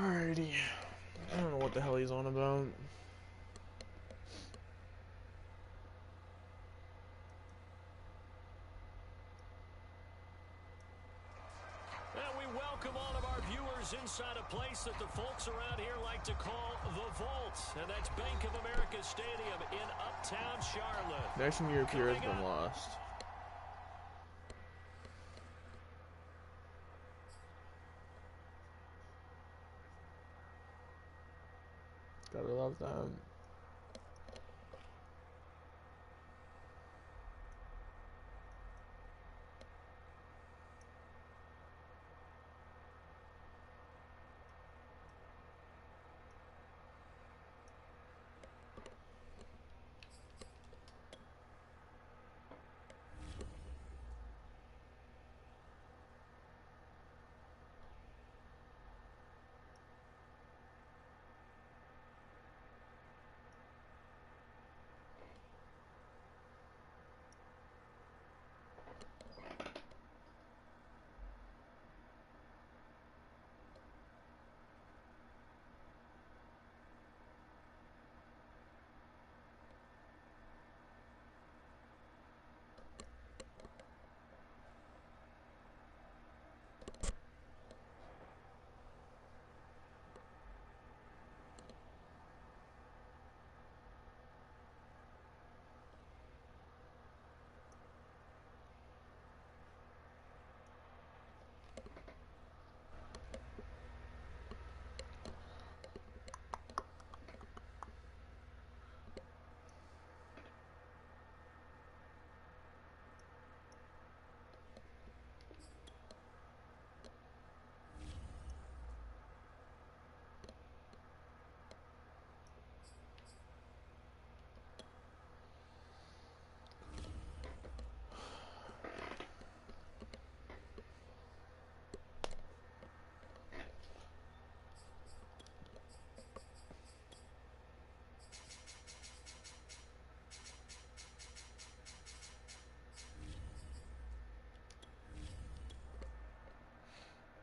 Alrighty. I don't know what the hell he's on about. And we welcome all of our viewers inside a place that the folks around here like to call the Vault. And that's Bank of America Stadium in Uptown Charlotte. National Hyppurr has been lost. Gotta love them.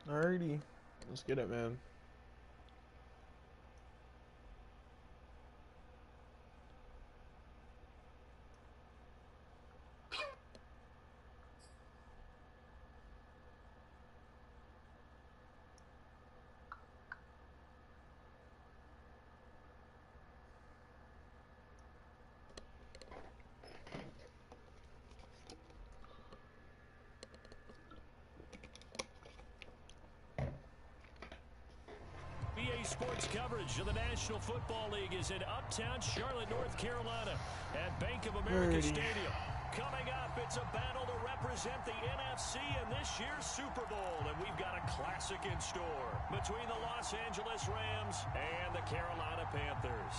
Alrighty. Let's get it, man. Sports coverage of the National Football League is in Uptown Charlotte, North Carolina at Bank of America Stadium. Coming up, it's a battle to represent the NFC in this year's Super Bowl, and we've got a classic in store between the Los Angeles Rams and the Carolina Panthers.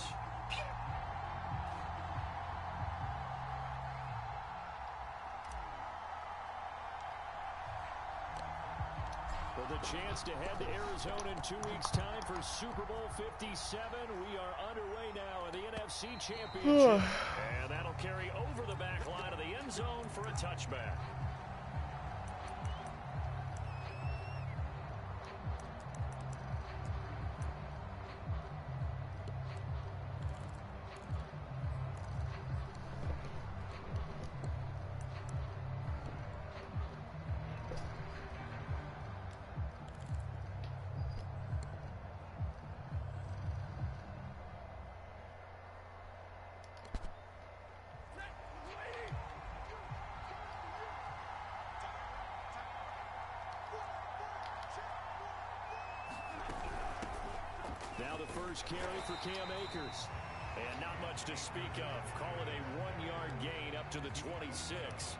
For the chance to head to Arizona in 2 weeks' time for Super Bowl 57. We are underway now in the NFC Championship. And that'll carry over the back line of the end zone for a touchback. Now the first carry for Cam Akers. And not much to speak of. Call it a 1-yard gain up to the 26.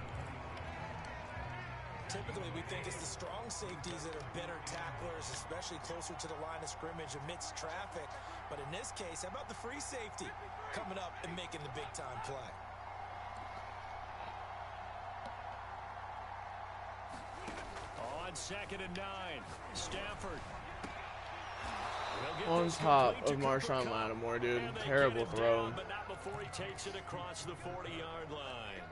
Typically, we think it's the strong safeties that are better tacklers, especially closer to the line of scrimmage amidst traffic. But in this case, how about the free safety coming up and making the big-time play? On 2nd and 9, Stafford. On top of Marshawn Lattimore, dude. Terrible throw. But not before he takes it across the 40-yard line.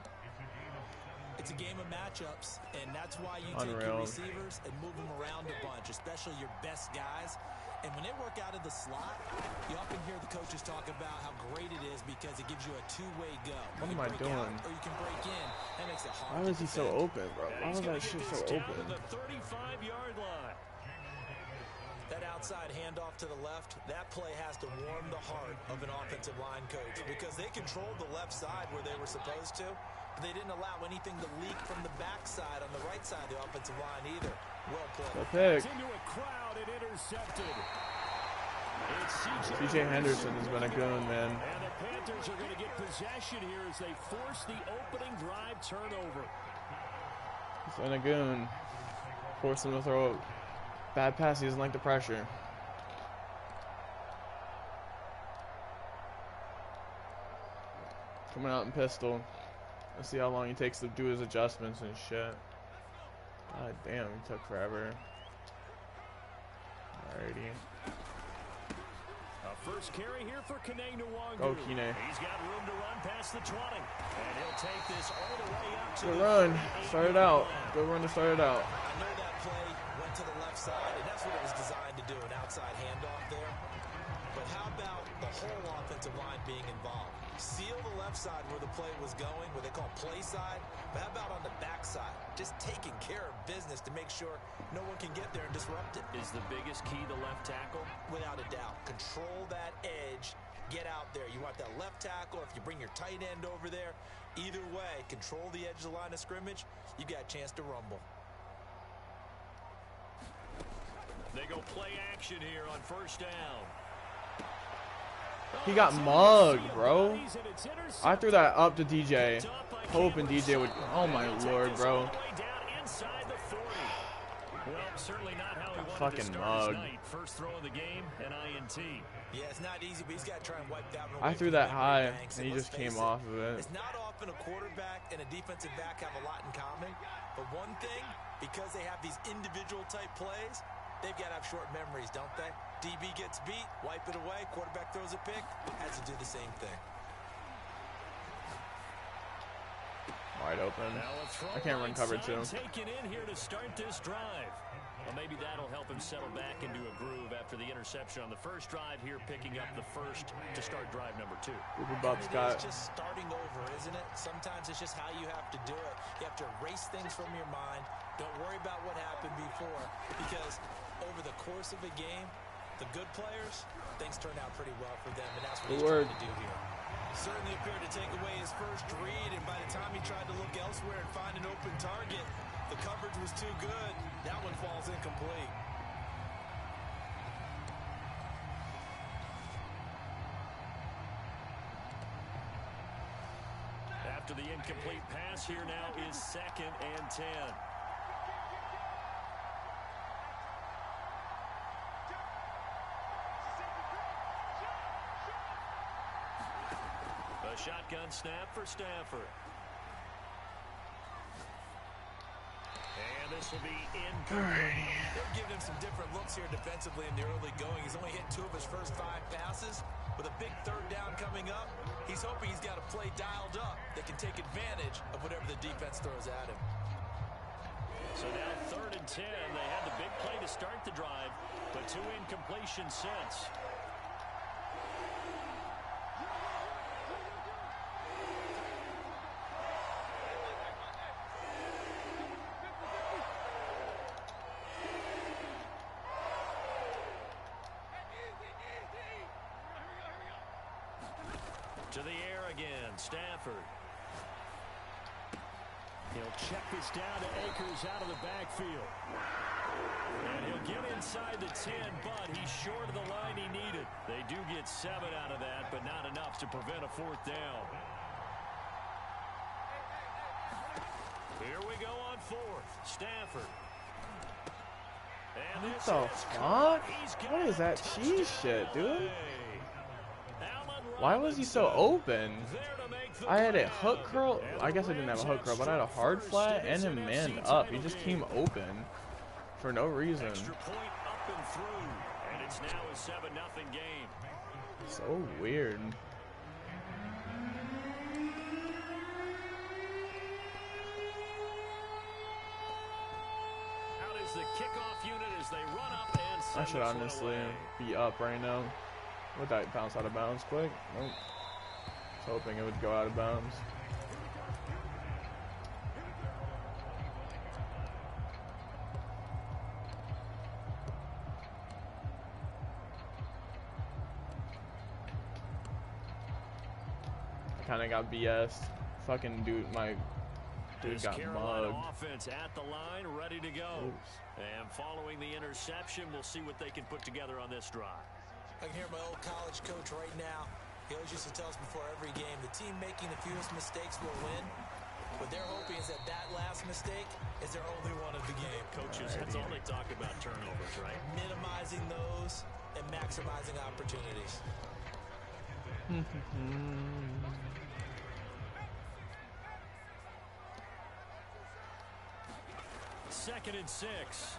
It's a game of matchups, and that's why you take Unreal. your receivers and move them around a bunch, especially your best guys. And when they work out of the slot, you often hear the coaches talk about how great it is because it gives you a two-way go. What You am I break doing? out or you can break in. That makes it hard. Why was he so open, bro? Why was that shit so Down open? to the 35-yard line. That outside handoff to the left, that play has to warm the heart of an offensive line coach because they controlled the left side where they were supposed to, but they didn't allow anything to leak from the backside on the right side of the offensive line either. Well played. The pick. It's into a crowd and intercepted. It's CJ Henderson has been a goon, man. And the Panthers are going to get possession here as they force the opening drive turnover. He's been a goon. Force him to throw a bad pass. He doesn't like the pressure. Coming out in pistol. Let's see how long he takes to do his adjustments and shit. God damn, he took forever. Alrighty. First carry here for Kene Nwangu. Go, Kene. He's got room to run past the 20. And he'll take this all the way up to Good the run. 38. Start it out. Good run to start it out. I know that play went to the left side, and that's what it was designed to do, an outside handoff there. But how about the whole offensive line being involved? Seal the left side where the play was going, what they call play side. But how about on the back side? Just taking care of business to make sure no one can get there and disrupt it. Is the biggest key the left tackle? Without a doubt. Control that edge. Get out there. You want that left tackle. If you bring your tight end over there, either way, control the edge of the line of scrimmage. You got a chance to rumble. They go play action here on first down. He got mugged, bro. I threw that up to DJ, hoping DJ would. Oh my lord, bro. Well, certainly not how he wanted Fucking to start his mug. night. First throw of the game, an INT. Yeah, it's not easy, but he's got to try and wipe that one I away threw from that memory high, banks. and he let's just came face off of it. It's not often a quarterback and a defensive back have a lot in common, but one thing, because they have these individual type plays, they've got to have short memories, don't they? DB gets beat, wipe it away, quarterback throws a pick, has to do the same thing. Wide open. I can't run cover two. Taken in here to start this drive. Well, maybe that'll help him settle back into a groove after the interception on the first drive here, picking up the first to start drive number 2. Cooper Bub's got. It's just starting over, isn't it? Sometimes it's just how you have to do it. You have to erase things from your mind. Don't worry about what happened before, because over the course of a game, the good players, things turn out pretty well for them, and that's what he's trying to do here. Certainly appeared to take away his first read, and by the time he tried to look elsewhere and find an open target, the coverage was too good. That one falls incomplete. After the incomplete pass, here now is 2nd and 10. A shotgun snap for Stafford. And this will be incomplete. They're giving him some different looks here defensively in the early going. He's only hit 2 of his first 5 passes. With a big third down coming up, he's hoping he's got a play dialed up that can take advantage of whatever the defense throws at him. So now 3rd and 10. They had the big play to start the drive, but 2 incompletions since. To the air again, Stafford. He'll check this down to Akers out of the backfield. And he'll get inside the 10, but he's short of the line he needed. They do get 7 out of that, but not enough to prevent a 4th down. Here we go on 4th. Stafford. And What the fuck? What is that cheese shit, dude? Why was he so open? I had a hook curl. I guess I didn't have a hook curl, but I had a hard flat and him manned up. He just came open for no reason. Extra point up and through, and it's now a 7-0 game. So weird. I should honestly be up right now. Would that bounce out of bounds quick? Nope. I was hoping it would go out of bounds. I kind of got BS. Fucking dude, my dude got mugged. Offense at the line, ready to go. Oops. And following the interception, we'll see what they can put together on this drive. I can hear my old college coach right now. He always used to tell us before every game, the team making the fewest mistakes will win. What they're hoping is that that last mistake is their only one of the game. Coaches, that's all they talk about, turnovers, right? Minimizing those and maximizing opportunities. Second and 6.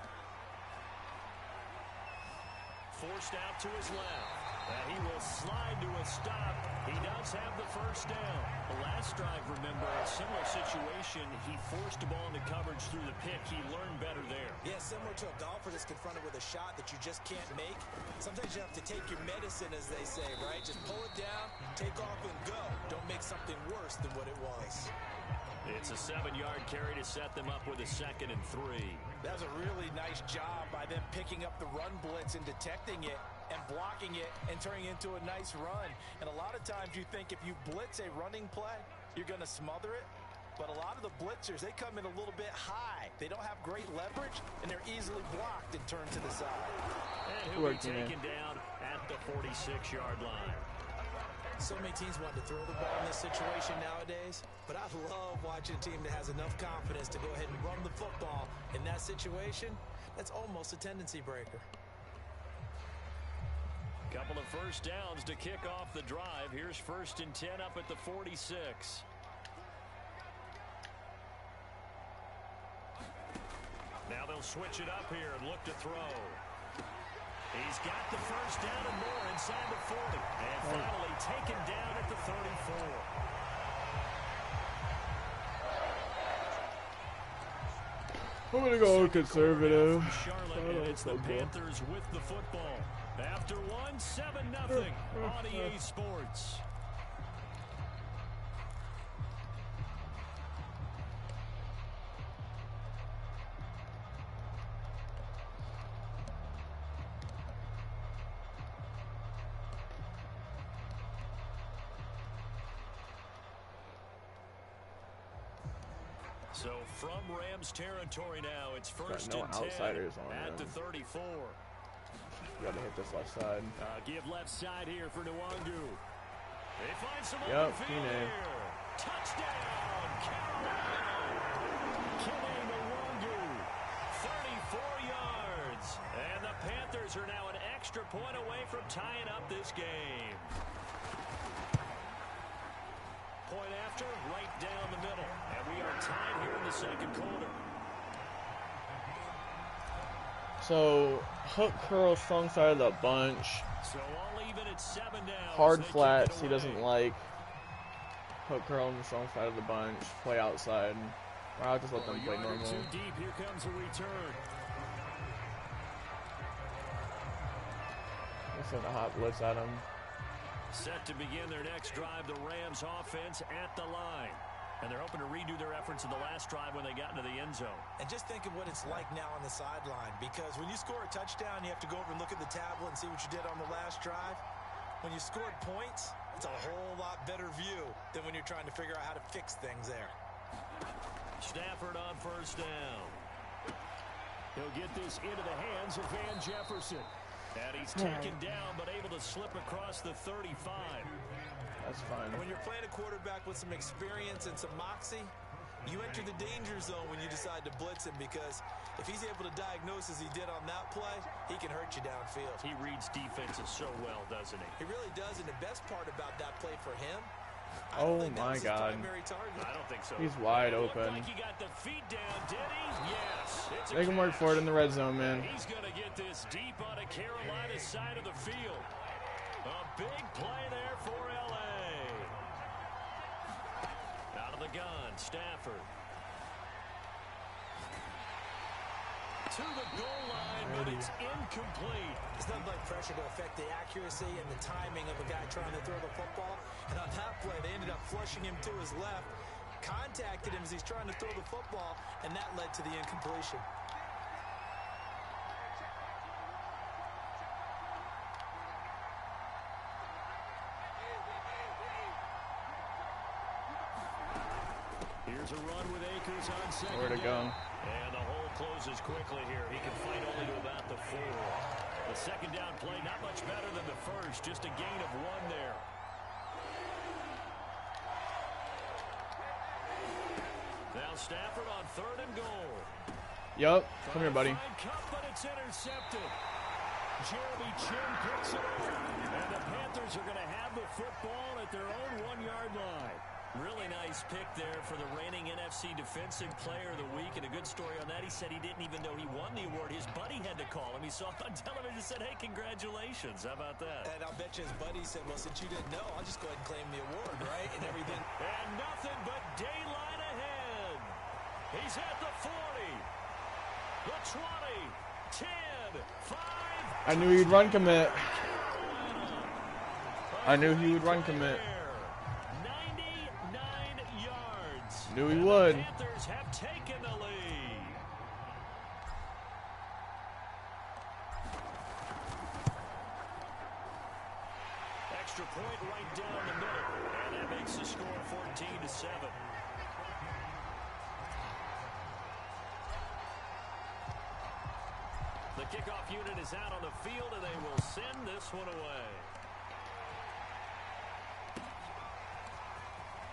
Forced out to his left. And he will slide to a stop. He does have the first down. The last drive, remember, a similar situation. He forced the ball into coverage through the pick. He learned better there. Yeah, similar to a golfer that's confronted with a shot that you just can't make. Sometimes you have to take your medicine, as they say, right? Just pull it down, take off, and go. Don't make something worse than what it was. It's a 7-yard carry to set them up with a 2nd and 3. That was a really nice job by them picking up the run blitz and detecting it and blocking it and turning it into a nice run. And a lot of times you think if you blitz a running play, you're going to smother it. But a lot of the blitzers, they come in a little bit high. They don't have great leverage, and they're easily blocked and turned to the side. And he'll be taken down at the 46-yard line. So many teams want to throw the ball in this situation nowadays, but I love watching a team that has enough confidence to go ahead and run the football. In that situation, that's almost a tendency breaker. Couple of first downs to kick off the drive. Here's 1st and 10 up at the 46. Now they'll switch it up here and look to throw. He's got the first down and more inside the 40. And finally taken down at the 34. I'm going to go conservative. Charlotte, and it's the Panthers with the football. After 7-0 on EA Sports. So from Rams territory now, it's 1st and 10 outsiders on at the 34. You gotta hit this left side. Give left side here for Nwangu. They find some open field here. Touchdown, Carolina! Kene Nwangu, 34 yards. And the Panthers are now an extra point away from tying up this game. Point after, right down the middle. And we are tied here in the second quarter. So, hook curl, strong side of the bunch. So all even at 7 now. Hard flats, he doesn't like. Hook curl on the strong side of the bunch. Play outside. Or I'll just let them play normal. Too deep. Here comes a return. Let's send a hot blitz at him. Set to begin their next drive, the Rams offense at the line. And they're hoping to redo their efforts in the last drive when they got into the end zone. And just think of what it's like now on the sideline, because when you score a touchdown, you have to go over and look at the tablet and see what you did on the last drive. When you scored points, it's a whole lot better view than when you're trying to figure out how to fix things there. Stafford on first down. He'll get this into the hands of Van Jefferson. And he's taken down, but able to slip across the 35. That's fine. When you're playing a quarterback with some experience and some moxie, you enter the danger zone when you decide to blitz him, because if he's able to diagnose as he did on that play, he can hurt you downfield. He reads defenses so well, doesn't he? He really does, and the best part about that play for him, oh my God. I don't think so. He's wide open. Like he got the feet down, did he? Yes. Make him work for it in the red zone, man. He's going to get this deep on a Carolina side of the field. A big play there for L.A. Out of the gun, Stafford. to the goal line, but it's incomplete. It's nothing like pressure to affect the accuracy and the timing of a guy trying to throw the football. And on that play, they ended up flushing him to his left, contacted him as he's trying to throw the football, and that led to the incompletion. Here's a run with Akers on second. Where to go? And the hole closes quickly here. He can fight only to about the 4. The second down play, not much better than the first. Just a gain of 1 there. Now Stafford on 3rd and goal. Yup. Come here, buddy. But it's intercepted. Jeremy Chin picks it up. And the Panthers are going to have the football at their own 1-yard line. Really nice pick there for the reigning NFC Defensive Player of the Week. And a good story on that. He said he didn't even know he won the award. His buddy had to call him. He saw it on television and said, hey, congratulations. How about that? And I'll bet you his buddy said, well, since you didn't know, I'll just go ahead and claim the award, right? And everything. And nothing but daylight ahead. He's at the 40, the 20, 10, 5. I knew he'd run commit. I knew he would run commit. Knew he would. The Panthers have taken the lead. Extra point right down the middle, and that makes the score 14-7. The kickoff unit is out on the field, and they will send this one away.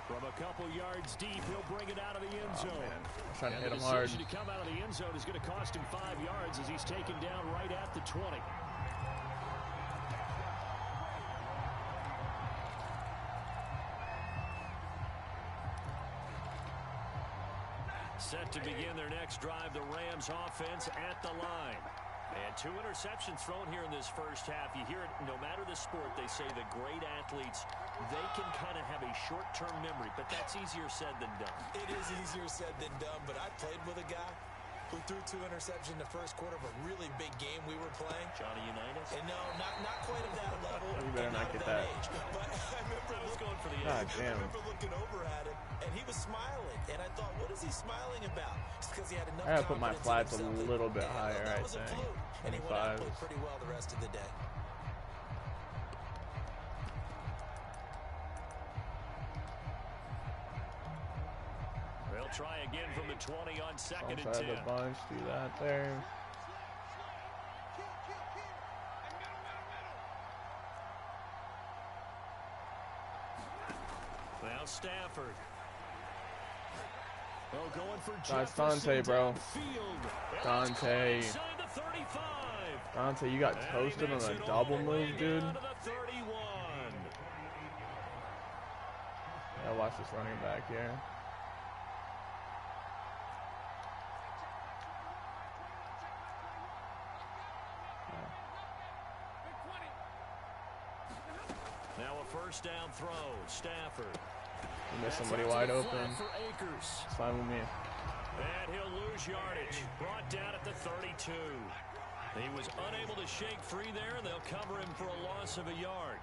From a couple yards deep, he'll bring it out of the end zone. I'm trying to hit him The hard. decision to come out of the end zone is going to cost him 5 yards as he's taken down right at the 20. Set to begin their next drive, the Rams offense at the line. And 2 interceptions thrown here in this first half. You hear it, no matter the sport, they say the great athletes, they can kind of have a short-term memory, but that's easier said than done. It is easier said than done, but I played with a guy who threw 2 interceptions in the first quarter of a really big game we were playing. Johnny Unitas? And no, not quite at that level. You better not get that. Age. But I remember going for the God edge. damn. I remember looking over at him, and he was smiling. And I thought, what is he smiling about? It's because he had enough I gotta put my confidence in flats a himself little bit that higher, that I was a think. fluke. And he went out and 25. played pretty well the rest of the day. They'll try again from the 20 on 2nd and 10. Outside the bunch, do that there. Now Stafford. Oh, going for That's Jefferson Dante, bro. downfield. Dante. Inside the 35. Dante, you got toasted on a double move, dude. Down to the 31. Yeah, watch this running back here. Now a first down throw. Stafford. You missed somebody wide open. For Akers. It's fine with me. And he'll lose yardage. Brought down at the 32. He was unable to shake free there, and they'll cover him for a loss of a yard.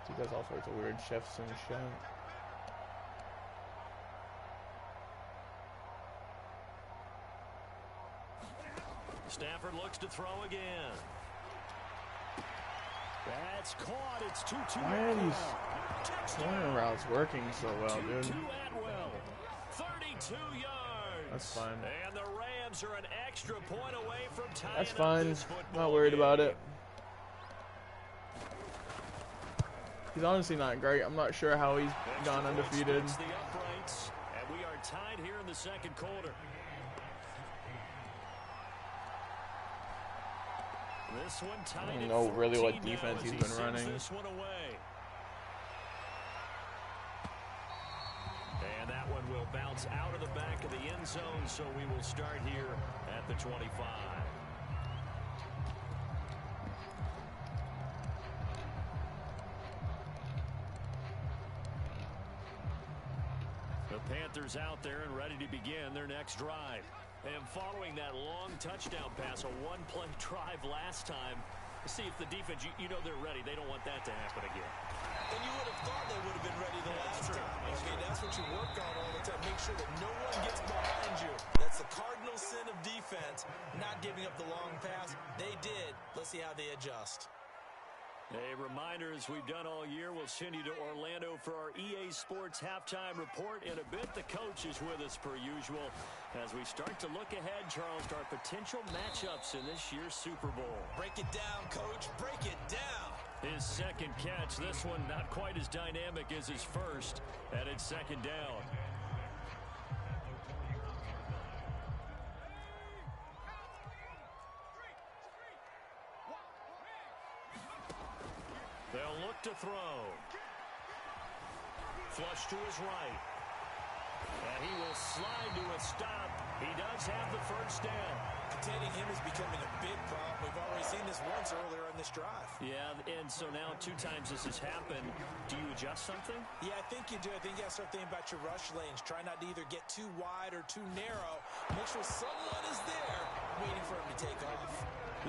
He does all sorts of weird shifts and shit. Stafford looks to throw again. That's caught. It's 2-2. Why are these corner routes working so well, dude? 32 yards. That's fine. And the Rams are an extra point away from tying That's up fine. this football Not worried game. about it. He's honestly not great. I'm not sure how he's gone undefeated. The uprights, and we are tied here in the second quarter. This one tied. I don't know really what defense he's been running. This one away. And that one will bounce out of the back of the end zone, so we will start here at the 25. receivers out there and ready to begin their next drive. And following that long touchdown pass, a one-play drive last time, see if the defense, you know they're ready. They don't want that to happen again. And you would have thought they would have been ready the last time. That's what you work on all the time. Make sure that no one gets behind you. That's the cardinal sin of defense, not giving up the long pass. They did. Let's see how they adjust. A reminder, as we've done all year, we'll send you to Orlando for our EA Sports halftime report. In a bit, the coach is with us per usual as we start to look ahead, Charles, to our potential matchups in this year's Super Bowl. Break it down, Coach. Break it down. His second catch, this one not quite as dynamic as his first, and it's second down. They'll look to throw. Flush to his right. And he will slide to a stop. He does have the first down. Containing him is becoming a big problem. We've already seen this once earlier in this drive. Yeah, and so now 2 times this has happened. Do you adjust something? Yeah, I think you do. I think you got to start thinking about your rush lanes. Try not to either get too wide or too narrow. Make sure someone is there waiting for him to take off.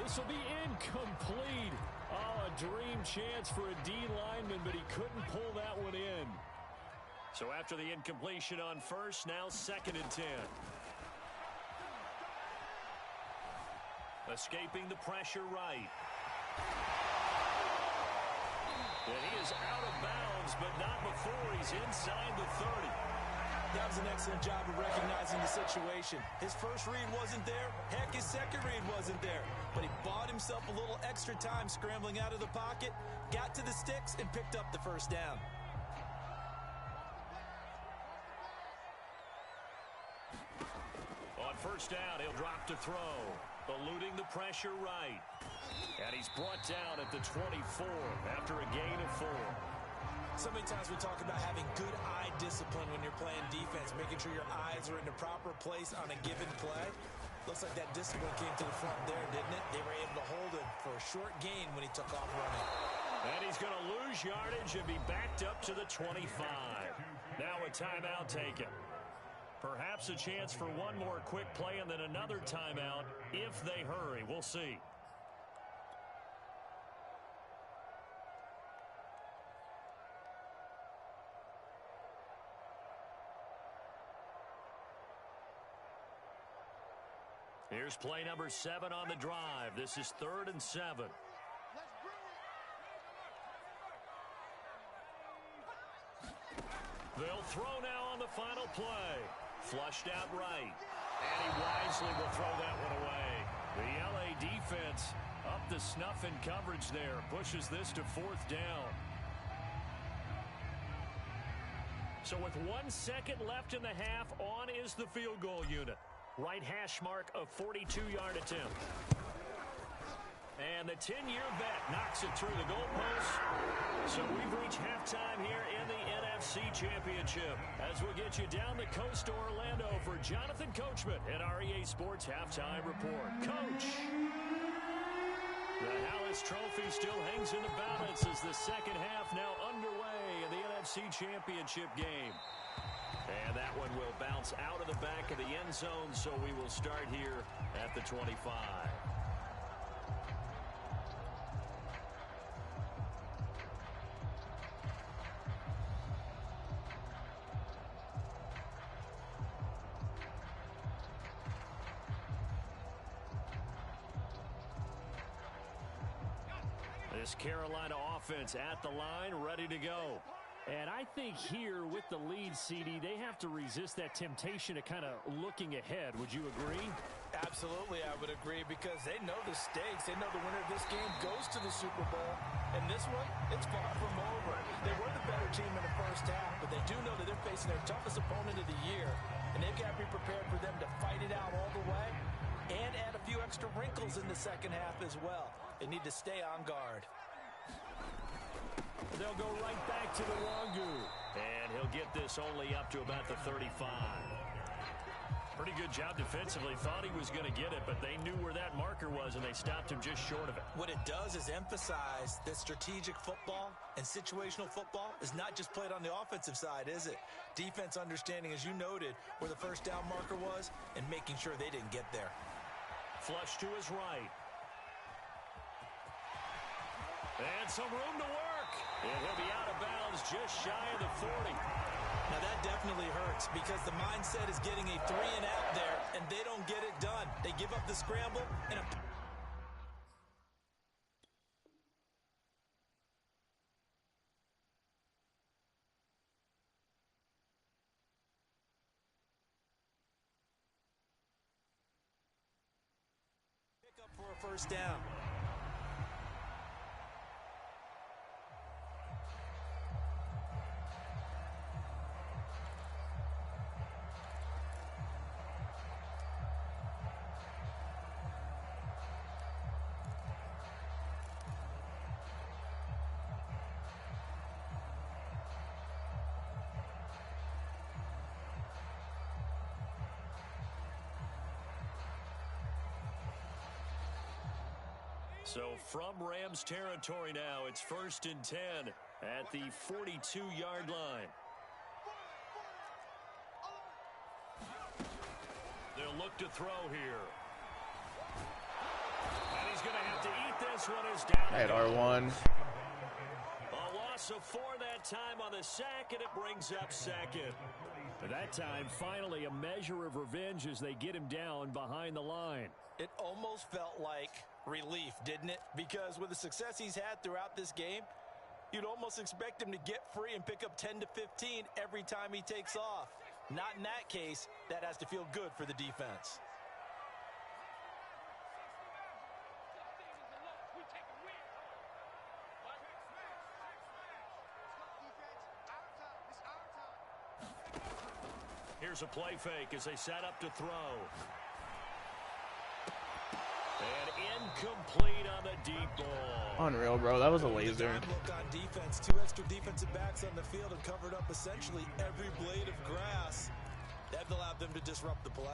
This will be incomplete. Oh, a dream chance for a D lineman, but he couldn't pull that one in. So after the incompletion on first, now 2nd and 10. Escaping the pressure right. And he is out of bounds, but not before he's inside the 30. That was an excellent job of recognizing the situation. His first read wasn't there. Heck, his second read wasn't there. But he bought himself a little extra time scrambling out of the pocket, got to the sticks, and picked up the first down. On first down, he'll drop to throw. Eluding the pressure right. And he's brought down at the 24 after a gain of 4. So many times we talk about having good eye discipline when you're playing defense, making sure your eyes are in the proper place on a given play. Looks like that discipline came to the front there, didn't it? They were able to hold him for a short gain when he took off running. And he's going to lose yardage and be backed up to the 25. Now a timeout taken. Perhaps a chance for one more quick play and then another timeout if they hurry. We'll see. Here's play number 7 on the drive. This is 3rd and 7. They'll throw now on the final play. Flushed out right. And he wisely will throw that one away. The LA defense up to snuff in coverage there. Pushes this to 4th down. So with 1 second left in the half, on is the field goal unit. Right hash mark, a 42-yard attempt. And the 10-year vet knocks it through the goalpost. So we've reached halftime here in the NFC Championship as we'll get you down the coast to Orlando for Jonathan Coachman at our EA Sports Halftime Report. Coach! The Hallis Trophy still hangs in the balance as the second half now underway in the NFC Championship game. And that one will bounce out of the back of the end zone, so we will start here at the 25. This Carolina offense at the line, ready to go. And I think here with the lead, CD, they have to resist that temptation of kind of looking ahead. Would you agree? Absolutely, I would agree, because they know the stakes. They know the winner of this game goes to the Super Bowl. And this one, it's far from over. They were the better team in the first half, but they do know that they're facing their toughest opponent of the year. And they've got to be prepared for them to fight it out all the way and add a few extra wrinkles in the second half as well. They need to stay on guard. They'll go right back to the Longu. And he'll get this only up to about the 35. Pretty good job defensively. Thought he was going to get it, but they knew where that marker was, and they stopped him just short of it. What it does is emphasize that strategic football and situational football is not just played on the offensive side, is it? Defense understanding, as you noted, where the first down marker was and making sure they didn't get there. Flush to his right. And some room to work. And he'll be out of bounds just shy of the 40. Now that definitely hurts because the mindset is getting a 3-and-out there, and they don't get it done. They give up the scramble and a... pick up for a first down. So from Rams territory now, it's 1st and 10 at the 42-yard line. They'll look to throw here. And he's going to have to eat this one as down. At R1. A loss of 4 that time on the sack, and it brings up 2nd. At that time, finally a measure of revenge as they get him down behind the line. It almost felt like relief, didn't it? Because with the success he's had throughout this game, you'd almost expect him to get free and pick up 10 to 15 every time he takes off. Not in that case. That has to feel good for the defense. Here's a play fake as they set up to throw. And incomplete on the deep ball. Unreal, bro. That was a laser. Look on defense. 2 extra defensive backs on the field and covered up essentially every blade of grass. That allowed them to disrupt the play.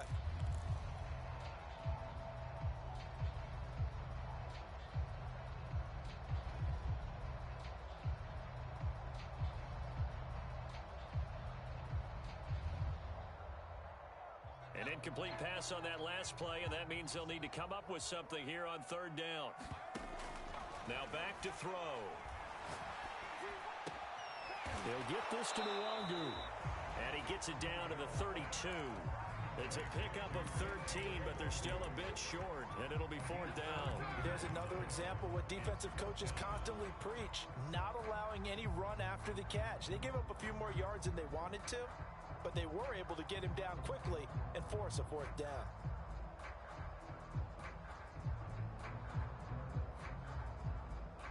An incomplete pass on that last play, and that means they'll need to come up with something here on 3rd down. Now back to throw. They'll get this to Nwangu. And he gets it down to the 32. It's a pickup of 13, but they're still a bit short, and it'll be 4th down. There's another example what defensive coaches constantly preach, not allowing any run after the catch. They gave up a few more yards than they wanted to, but they were able to get him down quickly and force a 4th down.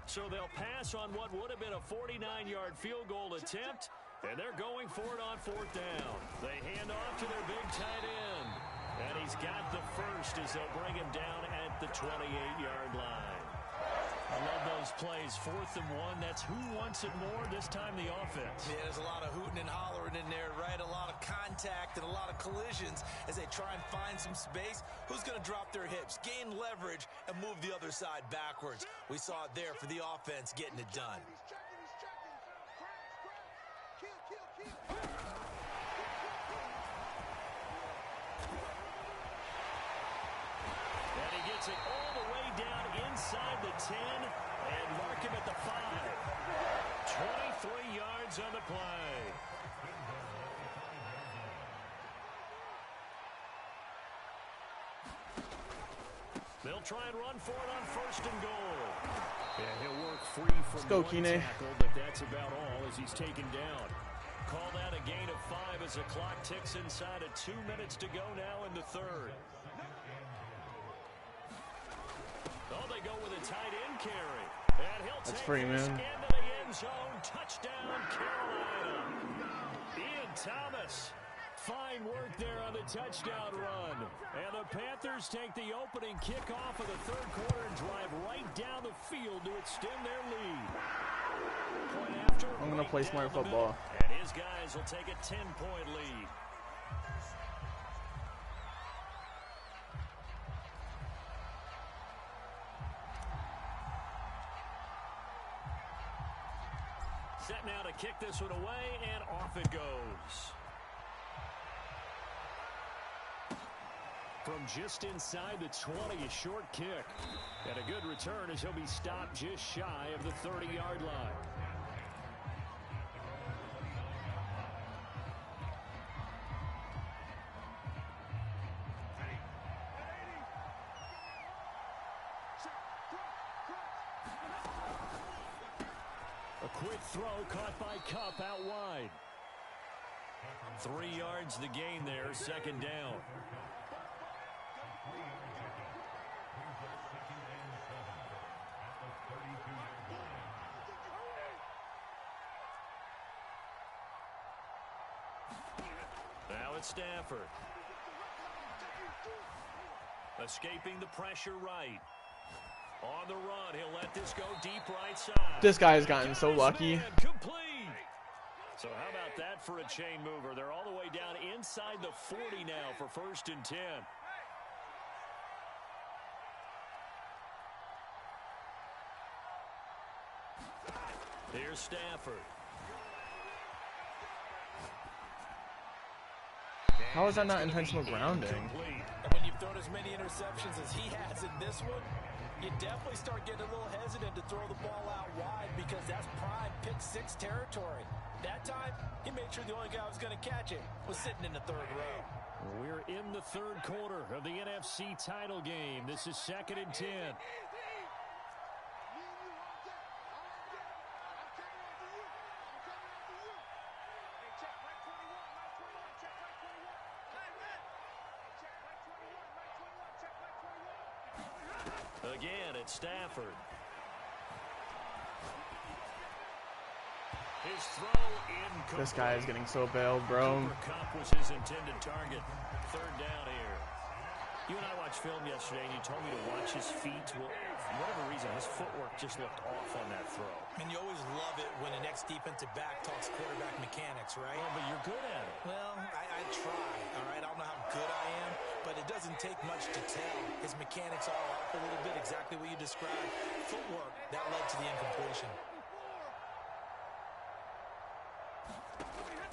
So they'll pass on what would have been a 49-yard field goal attempt, and they're going for it on 4th down. They hand off to their big tight end, and he's got the first as they'll bring him down at the 28-yard line. I love those plays. 4th and 1. That's who wants it more, this time the offense. Yeah, there's a lot of hooting and hollering in there, right? A lot of contact and a lot of collisions as they try and find some space. Who's going to drop their hips, gain leverage, and move the other side backwards? We saw it there for the offense getting it done. And he gets it all the way down inside the 10 and mark him at the 5. 23 yards on the play. They'll try and run for it on 1st and goal. Yeah, he'll work free from one tackle, but that's about all as he's taken down. Called out a gain of 5 as the clock ticks inside of 2 minutes to go now in the 3rd. Oh, they go with a tight end carry. And he'll take this into the end zone. Touchdown, Carolina. Ian Thomas. Fine work there on the touchdown run. And the Panthers take the opening kickoff of the 3rd quarter and drive right down the field to extend their lead. Point after, I'm going to play smart football. And his guys will take a 10-point lead. Set now to kick this one away, and off it goes. From just inside the 20, a short kick. And a good return as he'll be stopped just shy of the 30-yard line. A quick throw caught by Cup out wide. 3 yards the gain there, second down. Now it's Stafford. Escaping the pressure right. On the run, he'll let this go deep right side. This guy has gotten so lucky. Complete. So how about that for a chain mover? They're all the way down inside the 40 now for 1st and 10. Here's Stafford. How is that not intentional grounding? And when you've thrown as many interceptions as he has in this one, you definitely start getting a little hesitant to throw the ball out wide because that's prime pick 6 territory. That time, he made sure the only guy who was going to catch it was sitting in the 3rd row. We're in the 3rd quarter of the NFC title game. This is 2nd and 10. Again, it's Stafford. His throw incomplete. This guy is getting so bailed, bro. Cup was his intended target. 3rd down here. You and I watched film yesterday, and you told me to watch his feet. Well, for whatever reason, his footwork just looked off on that throw. And you always love it when an ex-defensive back talks quarterback mechanics, right? Well, but you're good at it. Well, I try, all right? I don't know how good I am, but it doesn't take much to tell. His mechanics are off a little bit, exactly what you described. Footwork, that led to the incompletion.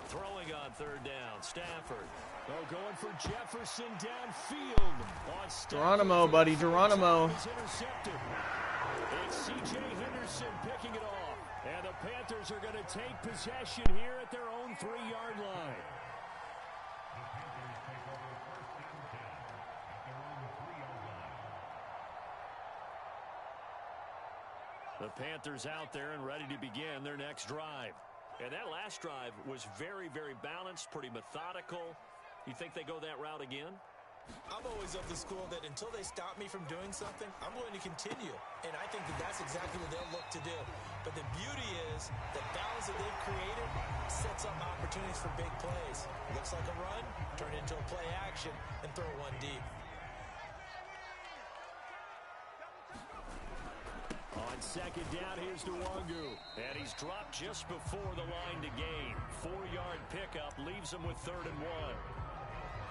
Throwing on 3rd down, Stafford. Oh, going for Jefferson downfield. Geronimo, buddy, Geronimo. Intercepted. It's C.J. Henderson picking it off. And the Panthers are going to take possession here at their own 3-yard line. The Panthers out there and ready to begin their next drive. And that last drive was very, very balanced, pretty methodical. You think they go that route again? I'm always of the school that until they stop me from doing something, I'm going to continue. And I think that that's exactly what they'll look to do. But the beauty is the balance that they've created sets up opportunities for big plays. Looks like a run, turn into a play action, and throw one deep. On 2nd down, here's Nwangu. And he's dropped just before the line to gain. 4-yard pickup leaves him with 3rd and 1.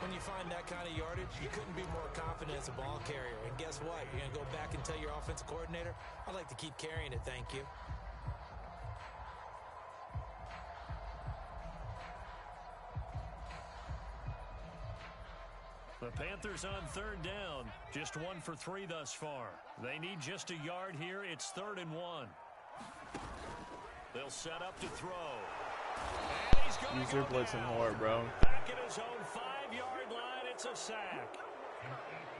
When you find that kind of yardage, you couldn't be more confident as a ball carrier. And guess what? You're going to go back and tell your offensive coordinator, I'd like to keep carrying it, thank you. The Panthers on 3rd down. Just 1 for 3 thus far. They need just a yard here. It's 3rd and 1. They'll set up to throw. And he's going Use to your go blitzing down. more, bro. Back at his own 5-yard line. It's a sack.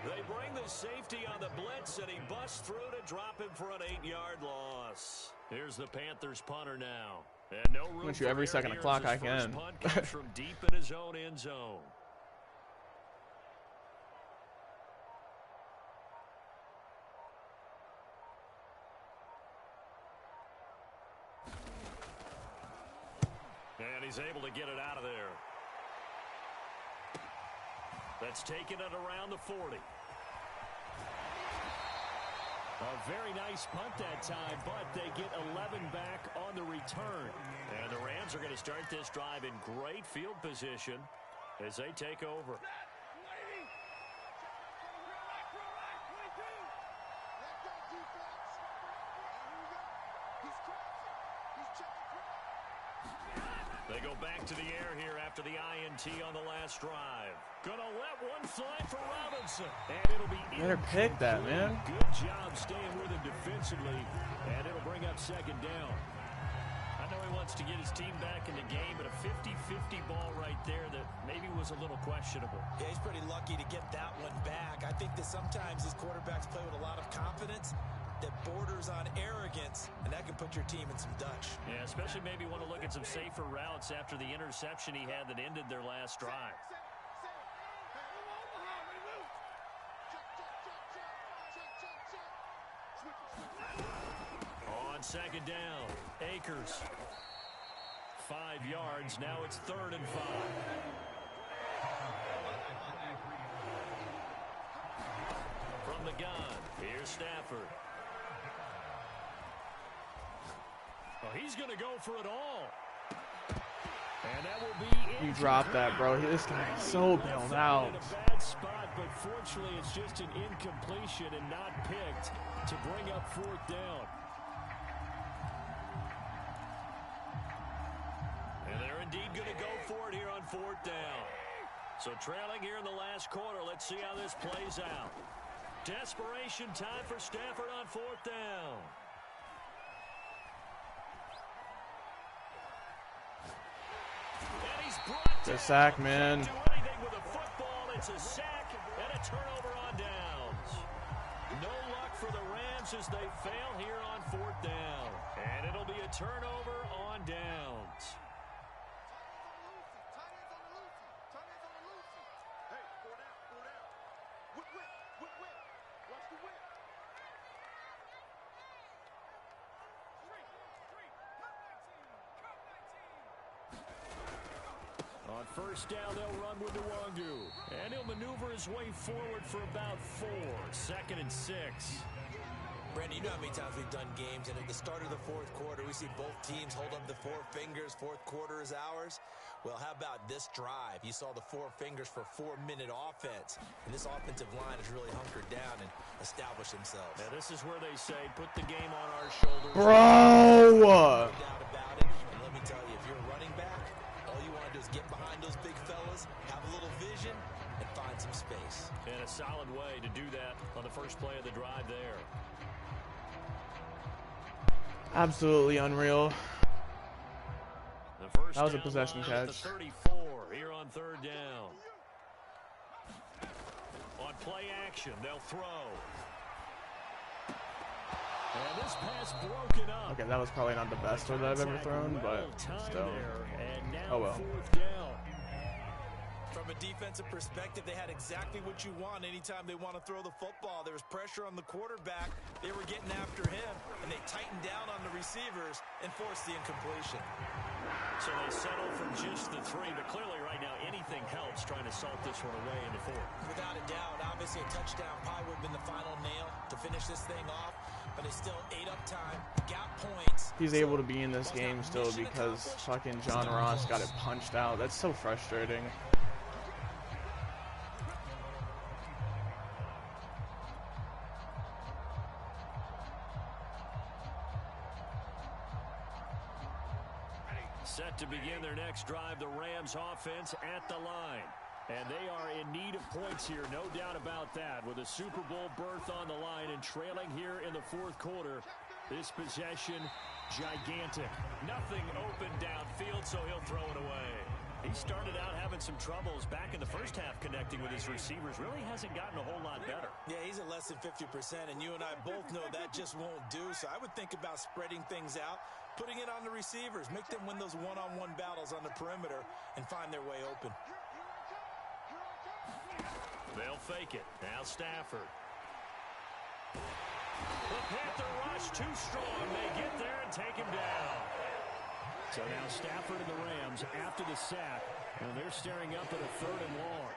They bring the safety on the blitz, and he busts through to drop him for an 8-yard loss. Here's the Panthers punter now. And no room I'm gonna shoot every second of clock I can. Punt comes from deep in his own end zone. And he's able to get it out of there. That's taken it around the 40. A very nice punt that time, but they get 11 back on the return. And the Rams are going to start this drive in great field position as they take over. They go back to the air here after the INT on the last drive. Gonna let one fly for Robinson. And it'll be better pick that, man. Good job staying with him defensively. And it'll bring up second down. I know he wants to get his team back in the game, but a 50-50 ball right there that maybe was a little questionable. Yeah, he's pretty lucky to get that one back. I think that sometimes these quarterbacks play with a lot of confidence that borders on arrogance, and that can put your team in some Dutch. Yeah, especially maybe want to look at some safer routes after the interception he had that ended their last drive. On second down, Akers. 5 yards, now it's 3rd and 5. From the gun, here's Stafford. Oh, he's going to go for it all. And that will be You dropped that, bro. This guy's so bailed out. In a bad spot, but fortunately it's just an incompletion and not picked to bring up 4th down. And they're indeed going to go for it here on 4th down. So trailing here in the last quarter. Let's see how this plays out. Desperation time for Stafford on 4th down. The sack, man. Do anything with a football. It's a sack and a turnover on downs. No luck for the Rams as they fail here on 4th down. And it'll be a turnover on downs. On 1st down, they'll run with Nwangu. And he'll maneuver his way forward for about 4. 2nd and 6. Brandon, you know how many times we've done games, and at the start of the 4th quarter, we see both teams hold up the 4 fingers. 4th quarter is ours. Well, how about this drive? You saw the 4 fingers for 4-minute offense. And this offensive line has really hunkered down and established themselves. Now, this is where they say, put the game on our shoulders. Bro! No doubt about it. And let me tell you, if you're a running back, all you want to do is get behind those big fellas, have a little vision, and find some space. And a solid way to do that on the first play of the drive there. Absolutely unreal. The first That was a down possession line catch. at the 34 here on 3rd down. On play action, they'll throw. And this pass broken up. Okay, that was probably not the best one that I've ever thrown, but still. Oh well. 4th down. From a defensive perspective, they had exactly what you want anytime they want to throw the football. There was pressure on the quarterback. They were getting after him, and they tightened down on the receivers and forced the incompletion. So they settle for just the 3, but clearly right now anything helps trying to salt this one away in the 4th. Without a doubt, obviously a touchdown probably would have been the final nail to finish this thing off, but it's still ate up time, got points. He's able to be in this game still because fucking John Ross got it punched out. That's so frustrating. Set to begin their next drive, the Rams offense at the line. And they are in need of points here, no doubt about that. With a Super Bowl berth on the line and trailing here in the 4th quarter, this possession, gigantic. Nothing open downfield, so he'll throw it away. He started out having some troubles back in the first half connecting with his receivers. Really hasn't gotten a whole lot better. Yeah, he's at less than 50%, and you and I both know that just won't do. So I would think about spreading things out, putting it on the receivers, make them win those one-on-one battles on the perimeter and find their way open. They'll fake it. Now Stafford. The Panther rush too strong. They get there and take him down. So now Stafford and the Rams after the sack, and they're staring up at a 3rd and long.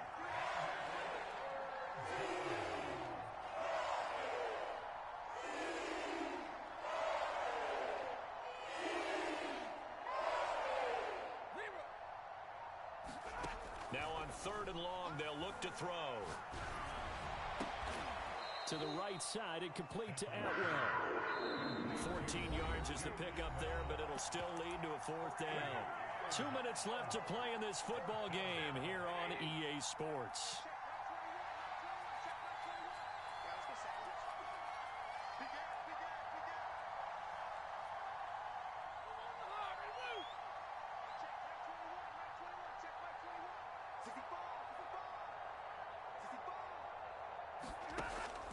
Now on 3rd and long, they'll look to throw. To the right side and complete to Atwell. 14 yards is the pickup there, but it'll still lead to a 4th down. 2 minutes left to play in this football game here on EA Sports.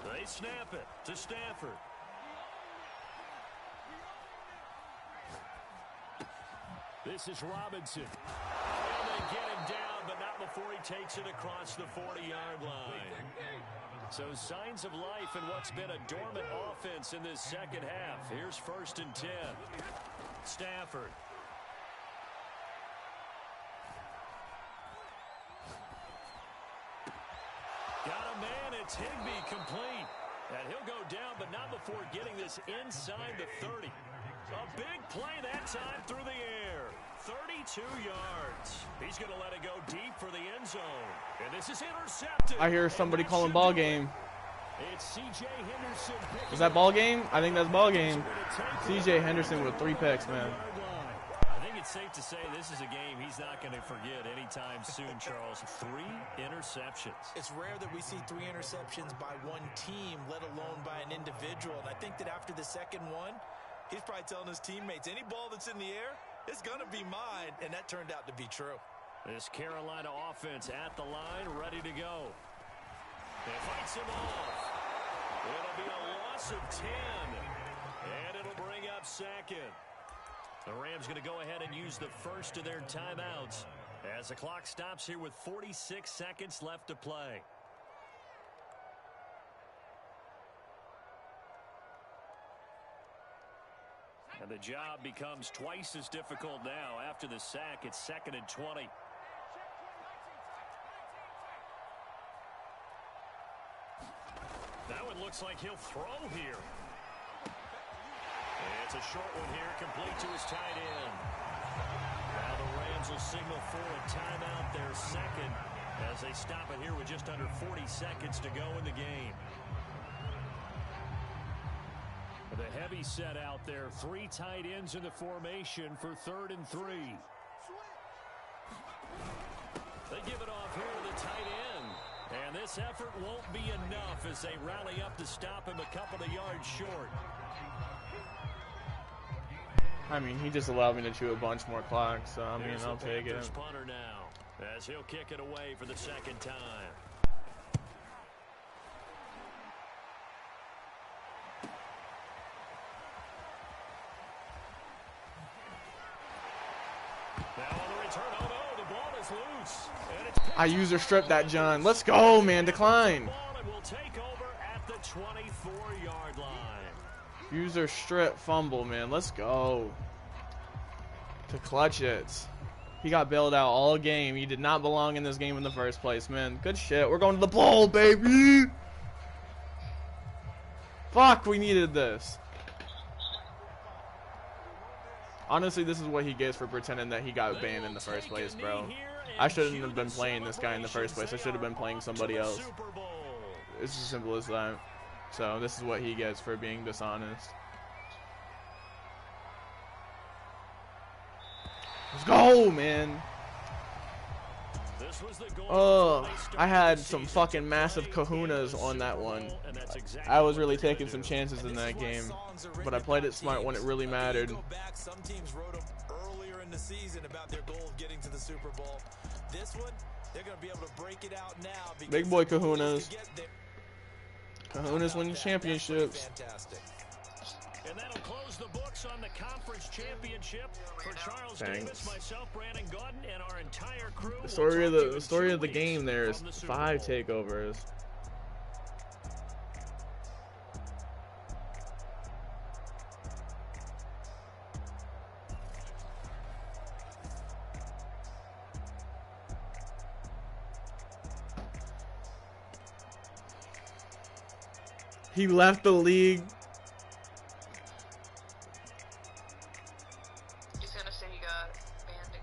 They snap it to Stafford. This is Robinson. And they get him down, but not before he takes it across the 40-yard line. So signs of life in what's been a dormant offense in this second half. Here's 1st and 10. Stafford. Got a man. It's Higbee complete. And he'll go down, but not before getting this inside the 30. A big play that time through the air. 32 yards. He's going to let it go deep for the end zone. And this is intercepted. I hear somebody calling ball game. It's C.J. Henderson. Is that ball game? I think that's ball game. C.J. Henderson with 3 picks, man. I think it's safe to say this is a game he's not going to forget anytime soon, Charles. 3 interceptions. It's rare that we see 3 interceptions by one team, let alone by an individual. And I think that after the second one, he's probably telling his teammates, any ball that's in the air, it's going to be mine. And that turned out to be true. This Carolina offense at the line, ready to go. It fights him off. It'll be a loss of 10. And it'll bring up 2nd. The Rams going to go ahead and use the first of their timeouts as the clock stops here with 46 seconds left to play. And the job becomes twice as difficult now. After the sack, it's 2nd and 20. That one looks like he'll throw here. It's a short one here, complete to his tight end. Now the Rams will signal for a timeout, their 2nd, as they stop it here with just under 40 seconds to go in the game. The heavy set out there, 3 tight ends in the formation for 3rd and 3. They give it off here to the tight end. And this effort won't be enough as they rally up to stop him a couple of yards short. I mean, he just allowed me to chew a bunch more clock, so I mean, I'll take it. Punter now, as he'll kick it away for the 2nd time. Now on the return, oh no, the ball is loose. I user stripped that, John. Let's go, man. Decline. Will take over at the 24-yard line. User strip fumble, man. Let's go. To clutch it. He got bailed out all game. He did not belong in this game in the first place, man. Good shit. We're going to the bowl, baby. Fuck, we needed this. Honestly, this is what he gets for pretending that he got banned in the first place, bro. I shouldn't have been playing this guy in the first place. I should have been playing somebody else. It's as simple as that. So this is what he gets for being dishonest. Let's go, man. I had some fucking massive kahunas on that one. I was really taking some chances in that game, but I played it smart when it really mattered. Some teams wrote them earlier in the season about their goal of getting to the Super Bowl. This one, they're going to be able to break it out now. Big boy kahunas. Kahunas win championships. Fantastic. And that'll close the books on the conference championship for Charles Davis, myself, Brandon Gordon, and our entire crew. The story of the game there is 5 takeovers. He left the league. He's gonna say he got banned again.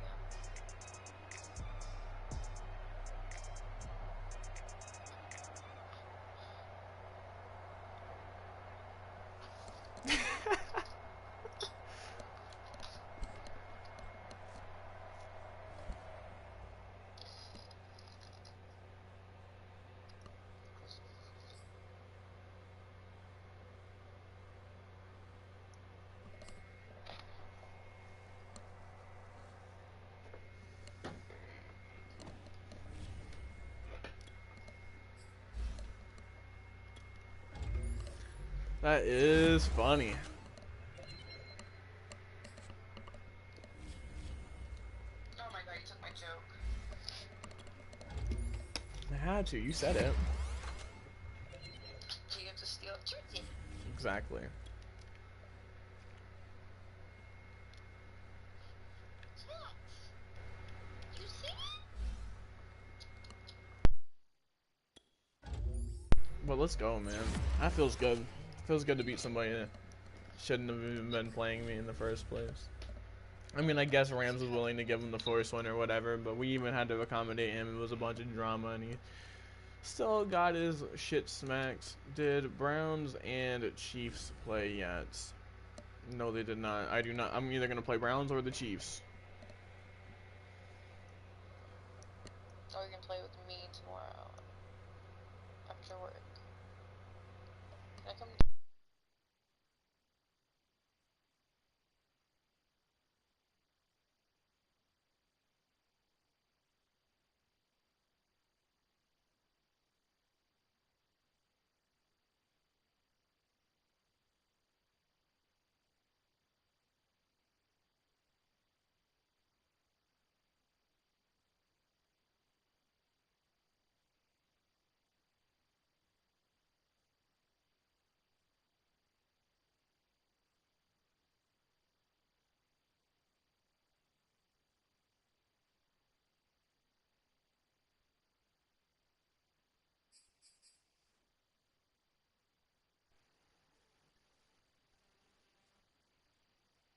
That is funny. Oh my god, you took my joke. I had to. You said it. You get to steal Justyn. Exactly. You see it? Well, let's go, man. That feels good. Feels good to beat somebody that shouldn't have even been playing me in the first place. I mean, I guess Rams was willing to give him the first one or whatever, but we even had to accommodate him. It was a bunch of drama, and he still got his shit smacked. Did Browns and Chiefs play yet? No, they did not. I do not. I'm either going to play Browns or the Chiefs. Or you can play with